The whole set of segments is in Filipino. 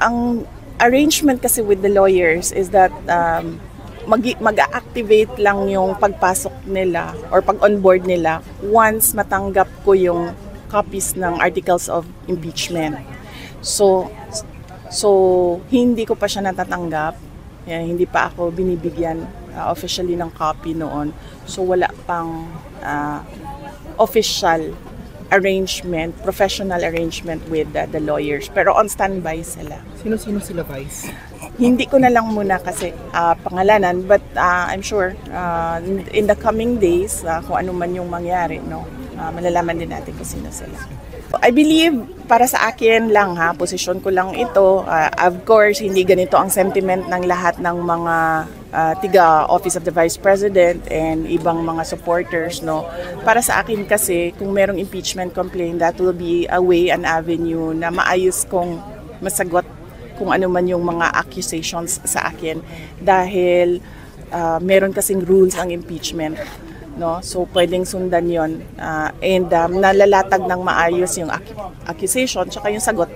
ang arrangement kasi with the lawyers is that mag-activate lang yung pagpasok nila or pag-onboard nila once matanggap ko yung copies ng articles of impeachment. So hindi ko pa siya natatanggap. Hindi pa ako binibigyan officially ng copy noon. So wala pang official arrangement, professional arrangement with the lawyers. Pero on standby sila. Sino-sino sila, Vice? Hindi ko na lang muna kasi pangalanan, but I'm sure in the coming days, kung ano man yung mangyari, no, malalaman din natin kung sino sila. I believe, para sa akin lang posisyon ko lang ito. Of course, hindi ganito ang sentiment ng lahat ng mga tiga Office of the Vice President and ibang mga supporters, no. Para sa akin kasi, kung merong impeachment complaint, that will be a way, an avenue na maayos kong masagot kung ano man yung mga accusations sa akin, dahil meron kasing rules ang impeachment. No? So pwedeng sundan yon and nalalatag ng maayos yung accusation tsaka yung sagot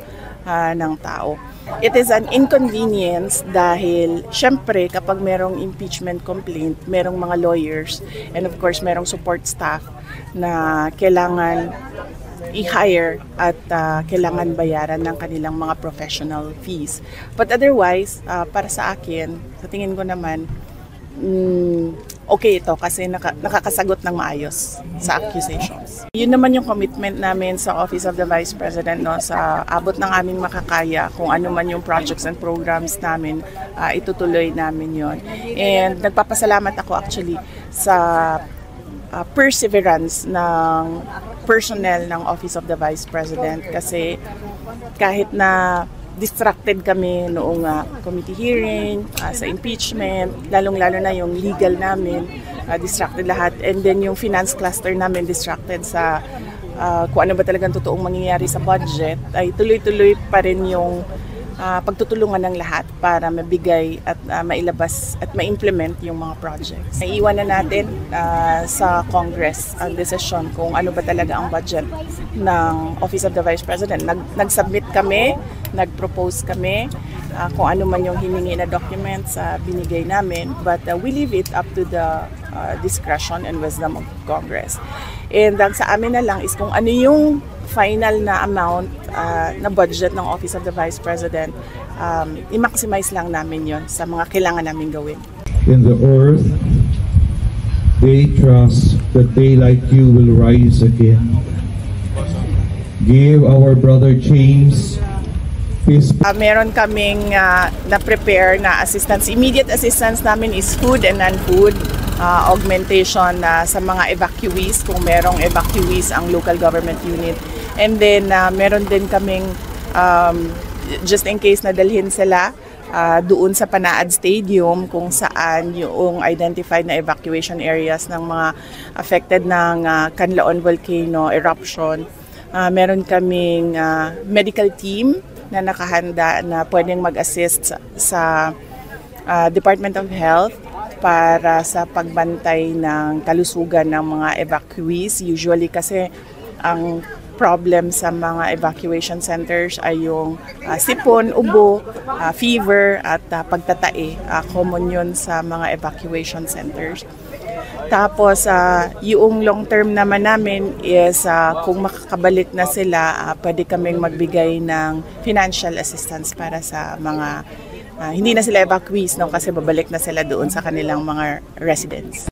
ng tao. It is an inconvenience dahil syempre kapag merong impeachment complaint, merong mga lawyers and of course merong support staff na kailangan i-hire at kailangan bayaran ng kanilang mga professional fees. But otherwise, para sa akin, sa tingin ko naman, okay ito kasi nakakasagot ng maayos sa accusations. Yun naman yung commitment namin sa Office of the Vice President, no, sa abot ng aming makakaya, kung ano man yung projects and programs namin, itutuloy namin yon. And nagpapasalamat ako actually sa perseverance ng personnel ng Office of the Vice President, kasi kahit na distracted kami noong committee hearing, sa impeachment, lalong-lalo na yung legal namin, distracted lahat. And then yung finance cluster namin distracted sa kung ano ba talagang totoong mangyayari sa budget, ay tuloy-tuloy pa rin yung pagtutulungan ng lahat para mabigay at mailabas at ma-implement yung mga projects. Naiwan na natin sa Congress ang desisyon kung ano ba talaga ang budget ng Office of the Vice President. Nag-submit kami, nag-propose kami kung ano man yung hiningi na documents binigay namin, but we leave it up to the discretion and wisdom of Congress. And sa amin na lang is kung ano yung final na amount na budget ng Office of the Vice President, i-maximize lang namin yon sa mga kailangan namin gawin. In the earth, they trust that they like you will rise again. Give our brother James peace. Meron kaming na-prepare na assistance. Immediate assistance namin is food and non-food. Augmentation sa mga evacuees, kung merong evacuees ang local government unit. And then meron din kaming just in case na dalhin sila doon sa Panaad Stadium, kung saan yung identified na evacuation areas ng mga affected ng Canlaon volcano eruption. Meron kaming medical team na nakahanda na pwedeng mag-assist sa Department of Health para sa pagbantay ng kalusugan ng mga evacuees. Usually kasi ang problem sa mga evacuation centers ay yung sipon, ubo, fever at pagtatae. Common yun sa mga evacuation centers. Tapos yung long term naman namin is kung makakabalik na sila, pwede kaming magbigay ng financial assistance para sa mga hindi na sila evacuees, no, kasi babalik na sila doon sa kanilang mga residents.